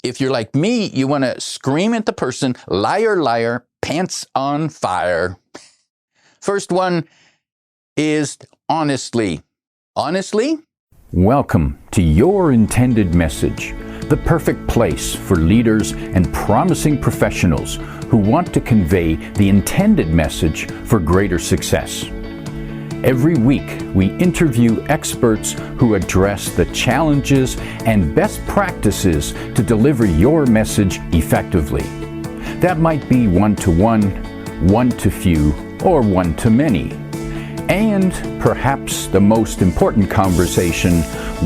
If you're like me, you want to scream at the person, liar, liar, pants on fire. First one is honestly. Honestly? Welcome to Your Intended Message, the perfect place for leaders and promising professionals who want to convey the intended message for greater success. Every week, we interview experts who address the challenges and best practices to deliver your message effectively. That might be one-to-one, one-to-few, or one-to-many. And perhaps the most important conversation,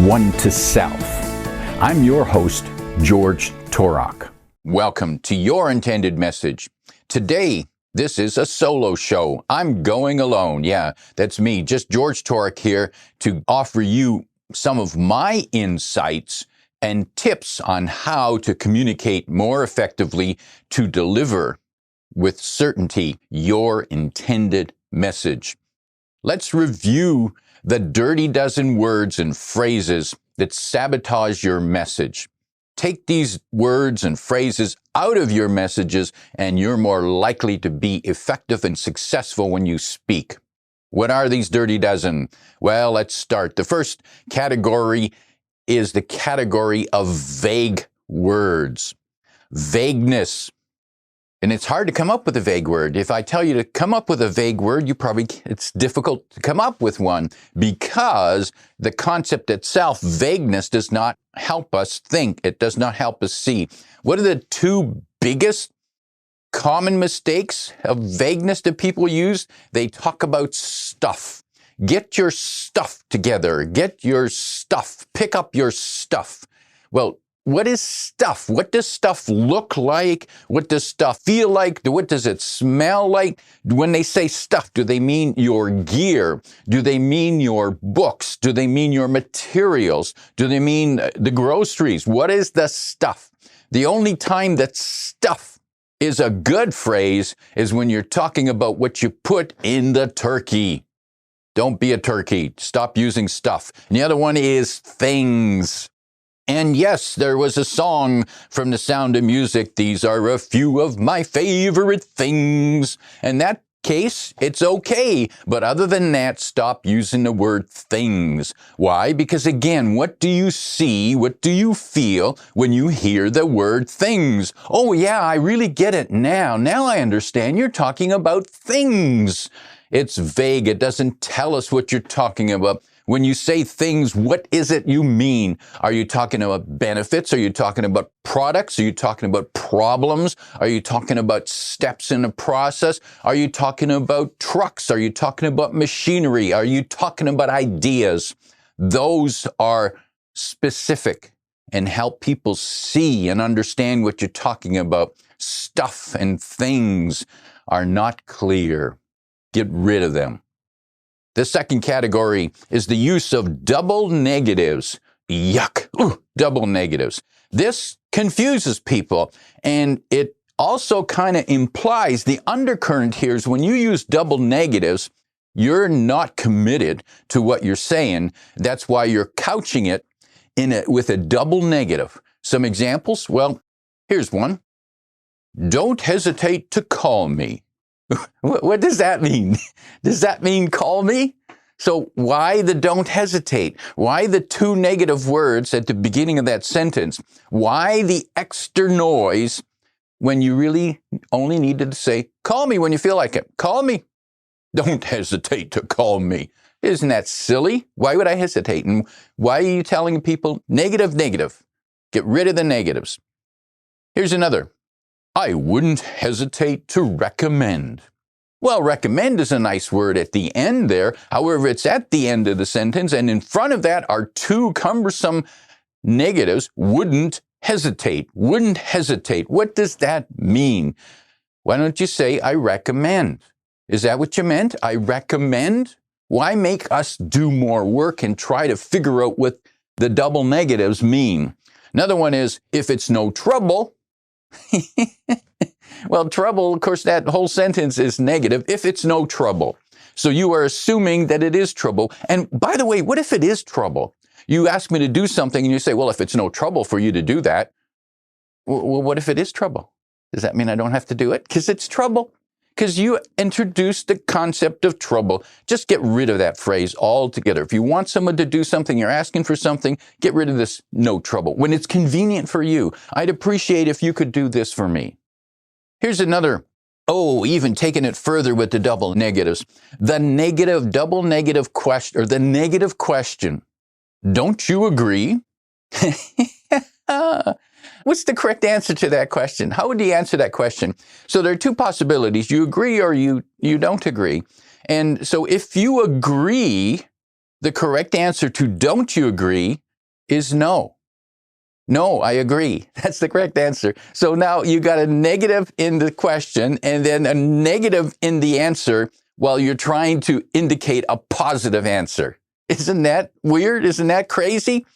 one-to-self. I'm your host, George Torok. Welcome to Your Intended Message. Today, this is a solo show. I'm going alone. Yeah, that's me, just George Torok here to offer you some of my insights and tips on how to communicate more effectively to deliver with certainty your intended message. Let's review the dirty dozen words and phrases that sabotage your message. Take these words and phrases out of your messages, and you're more likely to be effective and successful when you speak. What are these dirty dozen? Well, let's start. The first category is the category of vague words. Vagueness. And it's hard to come up with a vague word. If I tell you to come up with a vague word, it's difficult to come up with one because the concept itself, vagueness, does not help us think. It does not help us see. What are the two biggest common mistakes of vagueness that people use? They talk about stuff. Get your stuff together. Get your stuff. Pick up your stuff. Well, what is stuff? What does stuff look like? What does stuff feel like? What does it smell like? When they say stuff, do they mean your gear? Do they mean your books? Do they mean your materials? Do they mean the groceries? What is the stuff? The only time that stuff is a good phrase is when you're talking about what you put in the turkey. Don't be a turkey. Stop using stuff. And the other one is things. And yes, there was a song from The Sound of Music, these are a few of my favorite things. In that case, it's okay. But other than that, stop using the word things. Why? Because again, what do you see? What do you feel when you hear the word things? Oh yeah, I really get it now. Now I understand you're talking about things. It's vague. It doesn't tell us what you're talking about. When you say things, what is it you mean? Are you talking about benefits? Are you talking about products? Are you talking about problems? Are you talking about steps in a process? Are you talking about trucks? Are you talking about machinery? Are you talking about ideas? Those are specific and help people see and understand what you're talking about. Stuff and things are not clear. Get rid of them. The second category is the use of double negatives. Yuck. Ooh, double negatives. This confuses people, and it also kind of implies the undercurrent here is when you use double negatives, you're not committed to what you're saying. That's why you're couching it with a double negative. Some examples? Well, here's one. Don't hesitate to call me. What does that mean? Does that mean call me? So why the don't hesitate? Why the two negative words at the beginning of that sentence? Why the extra noise when you really only needed to say, call me when you feel like it. Call me. Don't hesitate to call me. Isn't that silly? Why would I hesitate? And why are you telling people negative, negative? Get rid of the negatives. Here's another. I wouldn't hesitate to recommend. Well, recommend is a nice word at the end there. However, it's at the end of the sentence, and in front of that are two cumbersome negatives. Wouldn't hesitate. Wouldn't hesitate. What does that mean? Why don't you say, I recommend? Is that what you meant? I recommend? Why make us do more work and try to figure out what the double negatives mean? Another one is, if it's no trouble. Well, trouble, of course, that whole sentence is negative. If it's no trouble. So you are assuming that it is trouble. And by the way, what if it is trouble? You ask me to do something and you say, well, if it's no trouble for you to do that, Well, what if it is trouble? Does that mean I don't have to do it? Because it's trouble. Because you introduced the concept of trouble. Just get rid of that phrase altogether. If you want someone to do something, you're asking for something, get rid of this no trouble. When it's convenient for you, I'd appreciate if you could do this for me. Here's another, even taking it further with the double negatives. The negative, double negative question, or the negative question. Don't you agree? What's the correct answer to that question? How would you answer that question? So there are two possibilities. You agree or you don't agree. And so if you agree, the correct answer to don't you agree is no. No, I agree. That's the correct answer. So now you got a negative in the question and then a negative in the answer while you're trying to indicate a positive answer. Isn't that weird? Isn't that crazy?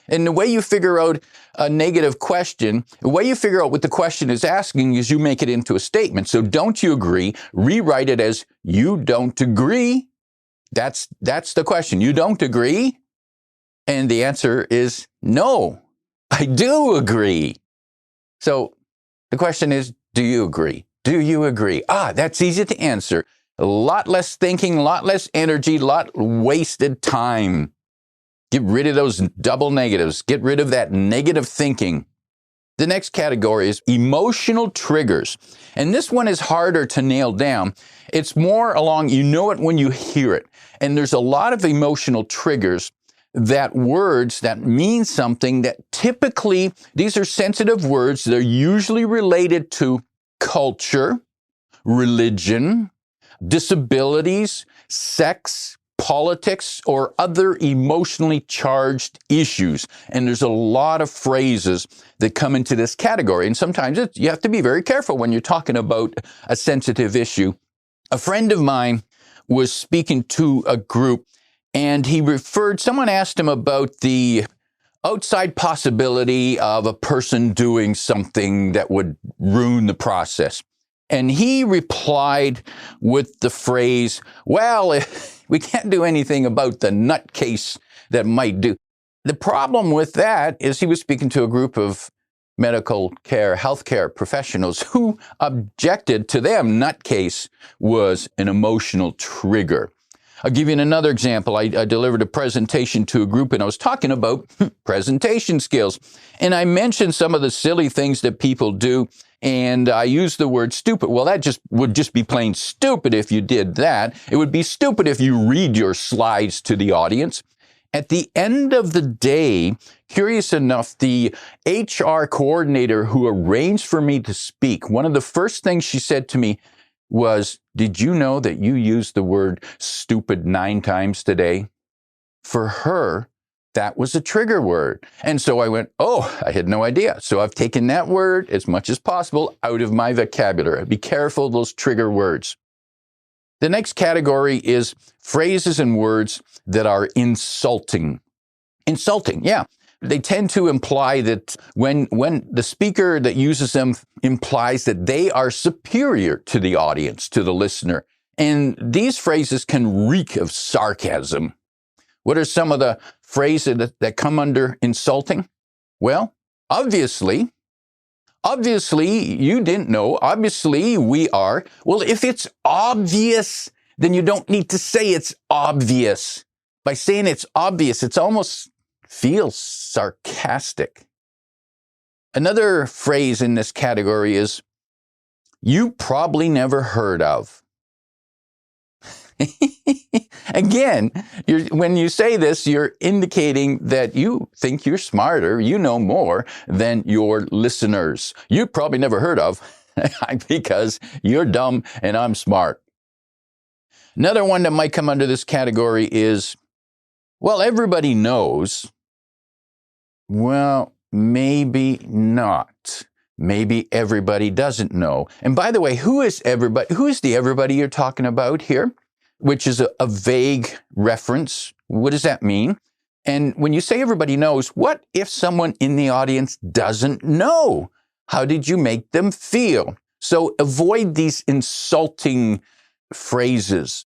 And the way you figure out a negative question, the way you figure out what the question is asking is you make it into a statement. So don't you agree? Rewrite it as you don't agree. That's the question. You don't agree? And the answer is no, I do agree. So the question is, do you agree? Do you agree? That's easy to answer. A lot less thinking, a lot less energy, a lot wasted time. Get rid of those double negatives. Get rid of that negative thinking. The next category is emotional triggers. And this one is harder to nail down. It's more along, you know it when you hear it. And there's a lot of emotional triggers, that words that mean something that typically, these are sensitive words. They're usually related to culture, religion, disabilities, sex, politics, or other emotionally charged issues. And there's a lot of phrases that come into this category. And sometimes you have to be very careful when you're talking about a sensitive issue. A friend of mine was speaking to a group, and someone asked him about the outside possibility of a person doing something that would ruin the process. And he replied with the phrase, well, we can't do anything about the nutcase that might do. The problem with that is he was speaking to a group of medical care, healthcare professionals who objected to them. Nutcase was an emotional trigger. I'll give you another example. I delivered a presentation to a group and I was talking about presentation skills. And I mentioned some of the silly things that people do. And I used the word stupid. Well, that would just be plain stupid if you did that. It would be stupid if you read your slides to the audience. At the end of the day, curious enough, the HR coordinator who arranged for me to speak, one of the first things she said to me was, did you know that you used the word stupid 9 times today? For her, that was a trigger word. And so I went, I had no idea. So I've taken that word as much as possible out of my vocabulary. Be careful of those trigger words. The next category is phrases and words that are insulting. Insulting, yeah. They tend to imply that when the speaker that uses them implies that they are superior to the audience, to the listener. And these phrases can reek of sarcasm. What are some of the phrases that come under insulting? Well, obviously, you didn't know. Obviously, we are. Well, if it's obvious, then you don't need to say it's obvious. By saying it's obvious, it's almost feels sarcastic. Another phrase in this category is, you probably never heard of. Again, when you say this, you're indicating that you think you're smarter, you know more than your listeners. You probably never heard of because you're dumb and I'm smart. Another one that might come under this category is, well, everybody knows. Well, maybe not. Maybe everybody doesn't know. And by the way, who is everybody? Who is the everybody you're talking about here? Which is a vague reference. What does that mean? And when you say everybody knows, what if someone in the audience doesn't know? How did you make them feel? So avoid these insulting phrases.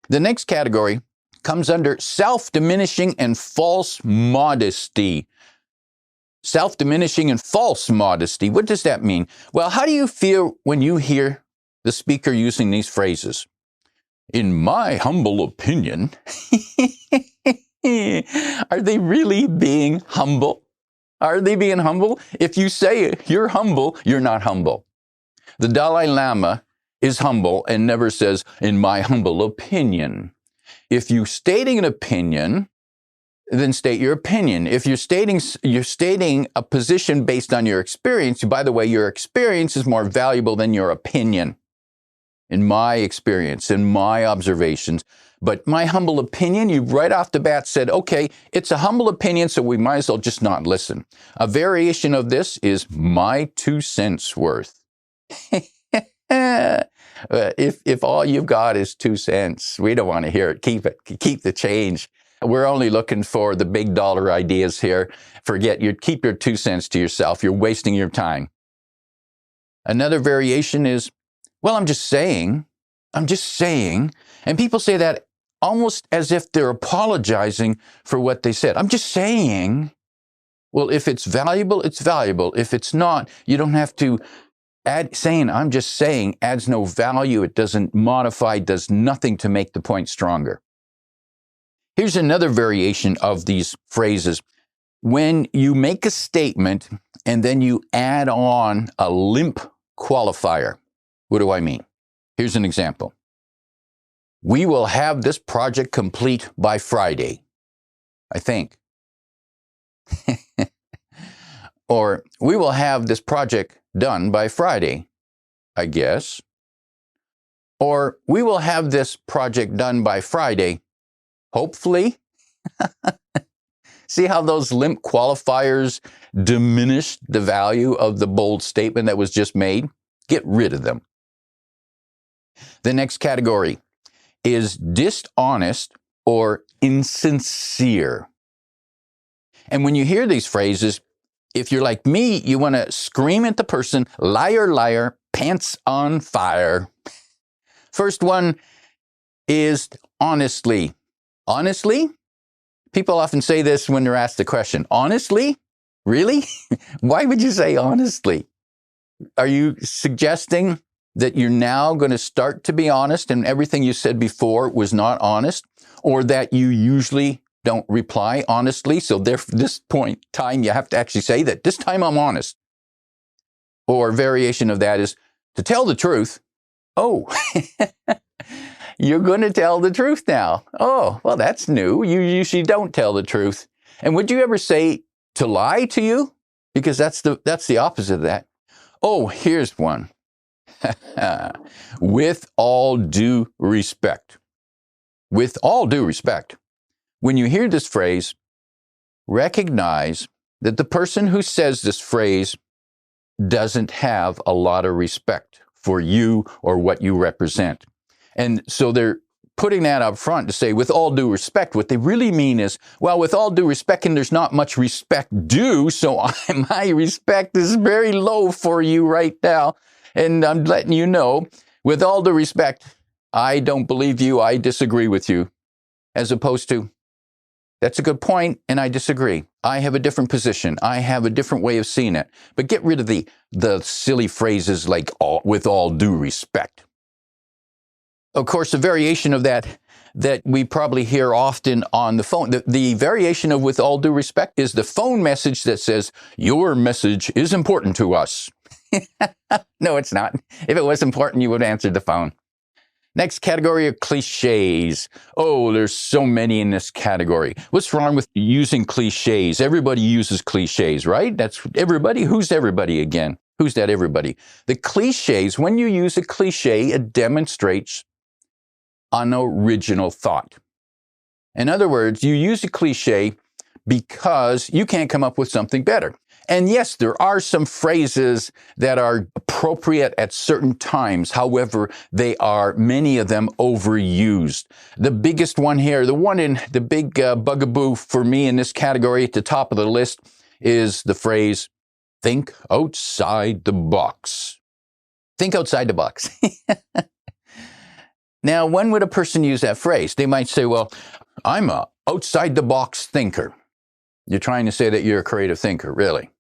The next category comes under self-diminishing and false modesty. self-diminishing and false modesty. What does that mean? Well, how do you feel when you hear the speaker using these phrases? In my humble opinion, are they really being humble? Are they being humble? If you say you're humble, you're not humble. The Dalai Lama is humble and never says, in my humble opinion. If you're stating an opinion, then state your opinion. If you're stating a position based on your experience, by the way, your experience is more valuable than your opinion. In my experience, in my observations. But my humble opinion, you right off the bat said, okay, it's a humble opinion, so we might as well just not listen. A variation of this is my 2 cents worth. If all you've got is 2 cents, we don't want to hear it. Keep it. Keep the change. We're only looking for the big dollar ideas here. Keep your 2 cents to yourself. You're wasting your time. Another variation is, well, I'm just saying. And people say that almost as if they're apologizing for what they said. I'm just saying. Well, if it's valuable, it's valuable. If it's not, you don't have to saying I'm just saying adds no value. It doesn't modify, does nothing to make the point stronger. Here's another variation of these phrases. When you make a statement and then you add on a limp qualifier. What do I mean? Here's an example. We will have this project complete by Friday, I think. Or we will have this project done by Friday, I guess. Or we will have this project done by Friday, hopefully. See how those limp qualifiers diminished the value of the bold statement that was just made? Get rid of them. The next category is dishonest or insincere. And when you hear these phrases, if you're like me, you want to scream at the person, liar, liar, pants on fire. First one is honestly. Honestly? People often say this when they're asked the question, honestly? Really? Why would you say honestly? Are you suggesting that you're now going to start to be honest and everything you said before was not honest? Or that you usually don't reply honestly, so this point time you have to actually say that this time I'm honest? Or variation of that is to tell the truth. Oh, you're going to tell the truth now. Oh, well, that's new. You usually don't tell the truth. And would you ever say to lie to you? Because that's the opposite of that. Oh, here's one. With all due respect. With all due respect. When you hear this phrase, recognize that the person who says this phrase doesn't have a lot of respect for you or what you represent. And so they're putting that up front to say, with all due respect, what they really mean is, well, with all due respect, and there's not much respect due, so my respect is very low for you right now. And I'm letting you know, with all due respect, I don't believe you, I disagree with you. As opposed to, that's a good point, and I disagree. I have a different position. I have a different way of seeing it. But get rid of the silly phrases like with all due respect. Of course, a variation of that we probably hear often on the phone. The variation of with all due respect is the phone message that says, your message is important to us. No, it's not. If it was important, you would answer the phone. Next category are cliches. Oh, there's so many in this category. What's wrong with using cliches? Everybody uses cliches, right? That's everybody. Who's everybody again? Who's that everybody? The cliches, when you use a cliche, it demonstrates an original thought. In other words, you use a cliche because you can't come up with something better. And yes, there are some phrases that are appropriate at certain times. However, they are, many of them, overused. The biggest one here, the big bugaboo for me in this category at the top of the list is the phrase, think outside the box. Think outside the box. Now, when would a person use that phrase? They might say, well, I'm a outside the box thinker. You're trying to say that you're a creative thinker, really.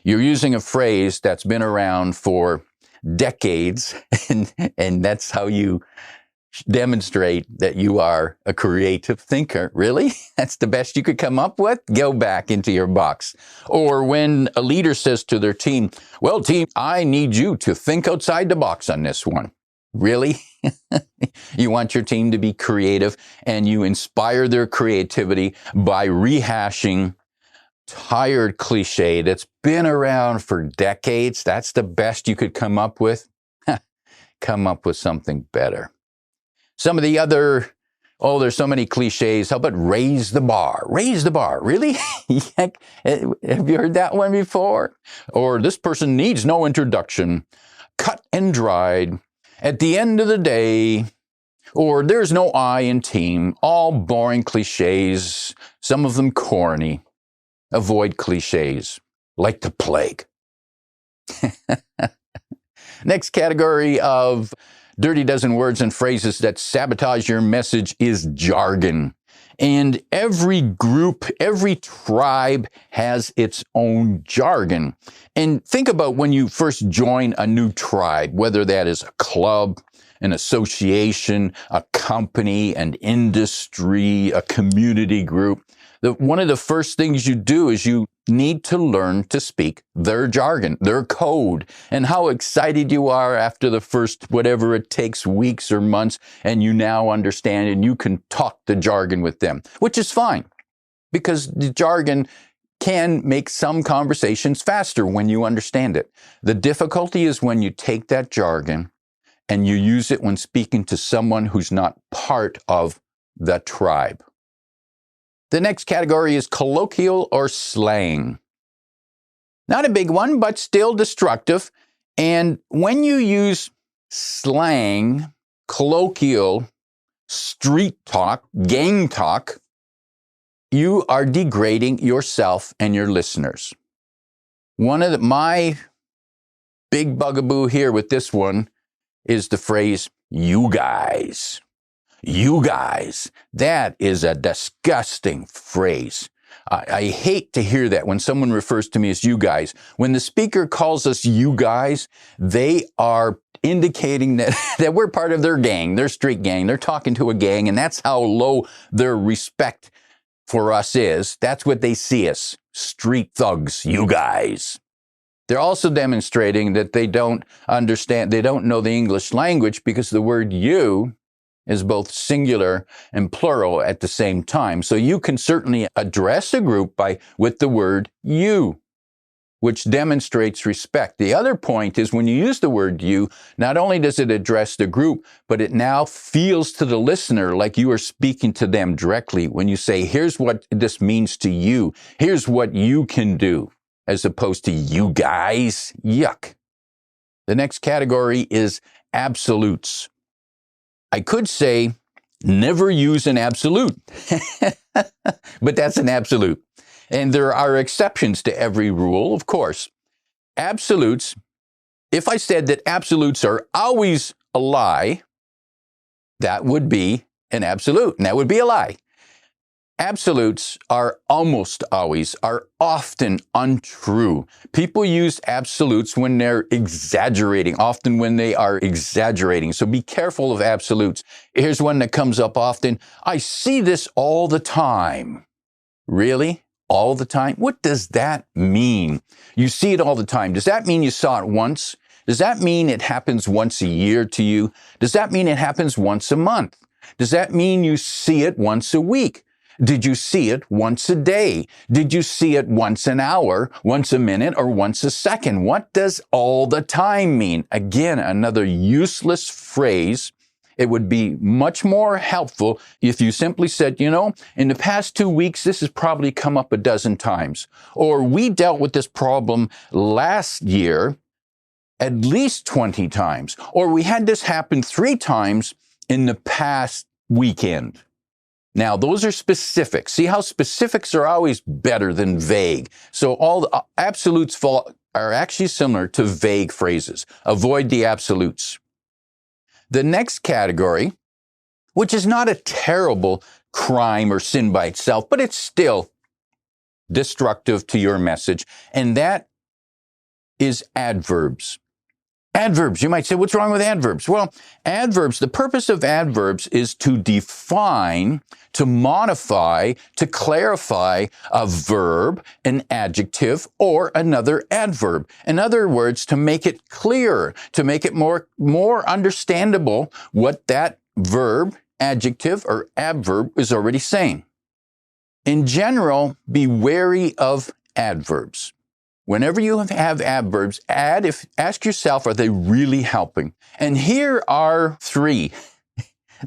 You're using a phrase that's been around for decades, and that's how you demonstrate that you are a creative thinker. Really? That's the best you could come up with? Go back into your box. Or when a leader says to their team, well, team, I need you to think outside the box on this one. Really? You want your team to be creative, and you inspire their creativity by rehashing tired cliche that's been around for decades. That's the best you could come up with? Come up with something better. Some of the other, there's so many cliches. How about raise the bar? Raise the bar. Really? Have you heard that one before? Or this person needs no introduction. Cut and dried. At the end of the day. Or there's no I in team. All boring cliches. Some of them corny. Avoid cliches. Like the plague. Next category of dirty dozen words and phrases that sabotage your message is jargon. And every group, every tribe has its own jargon. And think about when you first join a new tribe, whether that is a club, an association, a company, an industry, a community group. One of the first things you do is you need to learn to speak their jargon, their code, and how excited you are after the first, whatever it takes, weeks or months, and you now understand and you can talk the jargon with them, which is fine because the jargon can make some conversations faster when you understand it. The difficulty is when you take that jargon and you use it when speaking to someone who's not part of the tribe. The next category is colloquial or slang. Not a big one, but still destructive. And when you use slang, colloquial, street talk, gang talk, you are degrading yourself and your listeners. My big bugaboo here with this one is the phrase, you guys. You guys. That is a disgusting phrase. I hate to hear that when someone refers to me as you guys. When the speaker calls us you guys, they are indicating that we're part of their gang, their street gang. They're talking to a gang, and that's how low their respect for us is. That's what they see us. Street thugs, you guys. They're also demonstrating that they don't understand, they don't know the English language because the word you is both singular and plural at the same time. So you can certainly address a group with the word you, which demonstrates respect. The other point is when you use the word you, not only does it address the group, but it now feels to the listener like you are speaking to them directly when you say, here's what this means to you. Here's what you can do, as opposed to you guys. Yuck. The next category is absolutes. I could say, never use an absolute, but that's an absolute. And there are exceptions to every rule, of course. Absolutes, if I said that absolutes are always a lie, that would be an absolute, and that would be a lie. Absolutes are often untrue. People use absolutes when they're exaggerating, often when they are exaggerating. So be careful of absolutes. Here's one that comes up often. I see this all the time. Really? All the time? What does that mean? You see it all the time. Does that mean you saw it once? Does that mean it happens once a year to you? Does that mean it happens once a month? Does that mean you see it once a week? Did you see it once a day? Did you see it once an hour, once a minute, or once a second? What does all the time mean? Again, another useless phrase. It would be much more helpful if you simply said, in the past 2 weeks, this has probably come up a dozen times. Or we dealt with this problem last year at least 20 times. Or we had this happen 3 times in the past weekend. Now, those are specifics. See how specifics are always better than vague. So all the absolutes are actually similar to vague phrases. Avoid the absolutes. The next category, which is not a terrible crime or sin by itself, but it's still destructive to your message, and that is adverbs. Adverbs, you might say, what's wrong with adverbs? Well, adverbs, the purpose of adverbs is to define, to modify, to clarify a verb, an adjective, or another adverb. In other words, to make it clearer, to make it more understandable what that verb, adjective, or adverb is already saying. In general, be wary of adverbs. Whenever you have adverbs, ask yourself, are they really helping? And here are 3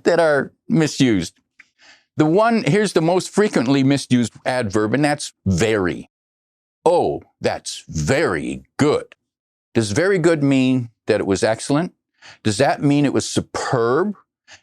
that are misused. Here's the most frequently misused adverb, and that's very. Oh, that's very good. Does very good mean that it was excellent? Does that mean it was superb?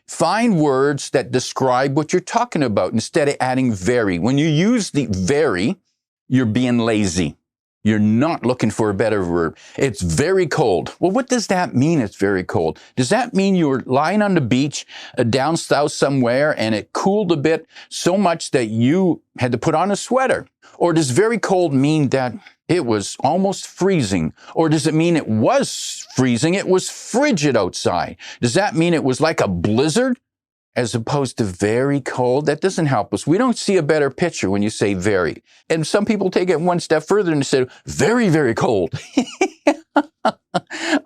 Find words that describe what you're talking about instead of adding very. When you use the very, you're being lazy. You're not looking for a better verb. It's very cold. Well, what does that mean, it's very cold? Does that mean you were lying on the beach down south somewhere and it cooled a bit so much that you had to put on a sweater? Or does very cold mean that it was almost freezing? Or does it mean it was freezing, it was frigid outside? Does that mean it was like a blizzard? As opposed to very cold, that doesn't help us. We don't see a better picture when you say very. And some people take it one step further and say, very, very cold.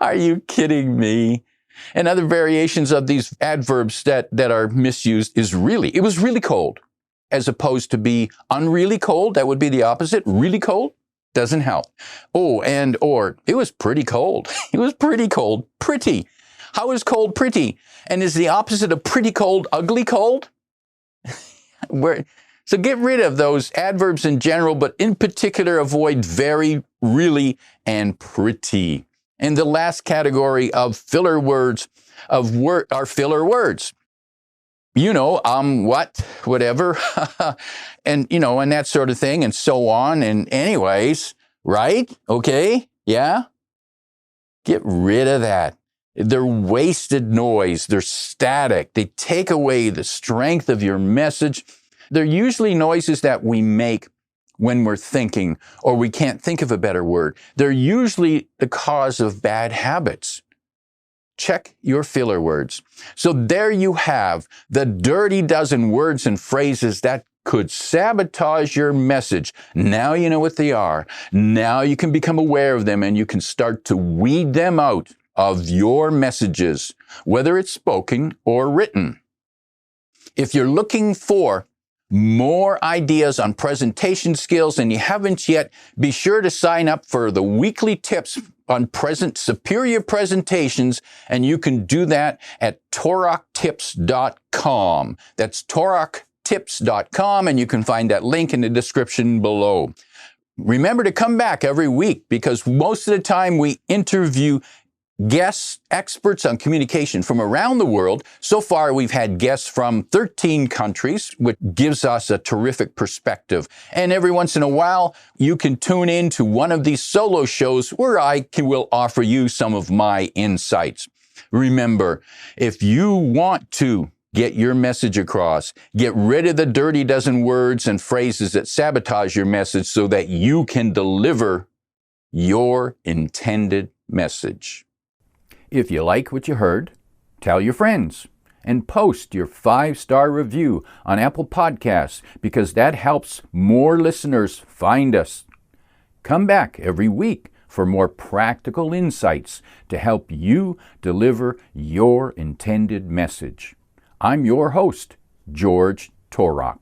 Are you kidding me? And other variations of these adverbs that are misused is really. It was really cold. As opposed to be unreally cold, that would be the opposite. Really cold doesn't help. Oh, or it was pretty cold. It was pretty cold. Pretty. How is cold pretty? And is the opposite of pretty cold ugly cold? So get rid of those adverbs in general, but in particular avoid very, really, and pretty. And the last category of filler words are filler words. What, whatever, and that sort of thing, and so on. And anyways, right? Okay, yeah. Get rid of that. They're wasted noise. They're static. They take away the strength of your message. They're usually noises that we make when we're thinking, or we can't think of a better word. They're usually the cause of bad habits. Check your filler words. So there you have the dirty dozen words and phrases that could sabotage your message. Now you know what they are. Now you can become aware of them and you can start to weed them out of your messages, whether it's spoken or written. If you're looking for more ideas on presentation skills and you haven't yet, be sure to sign up for the weekly tips on superior presentations, and you can do that at toroktips.com. That's toroktips.com, and you can find that link in the description below. Remember to come back every week because most of the time we interview guests, experts on communication from around the world. So far, we've had guests from 13 countries, which gives us a terrific perspective. And every once in a while, you can tune in to one of these solo shows where will offer you some of my insights. Remember, if you want to get your message across, get rid of the dirty dozen words and phrases that sabotage your message so that you can deliver your intended message. If you like what you heard, tell your friends and post your 5-star review on Apple Podcasts because that helps more listeners find us. Come back every week for more practical insights to help you deliver your intended message. I'm your host, George Torok.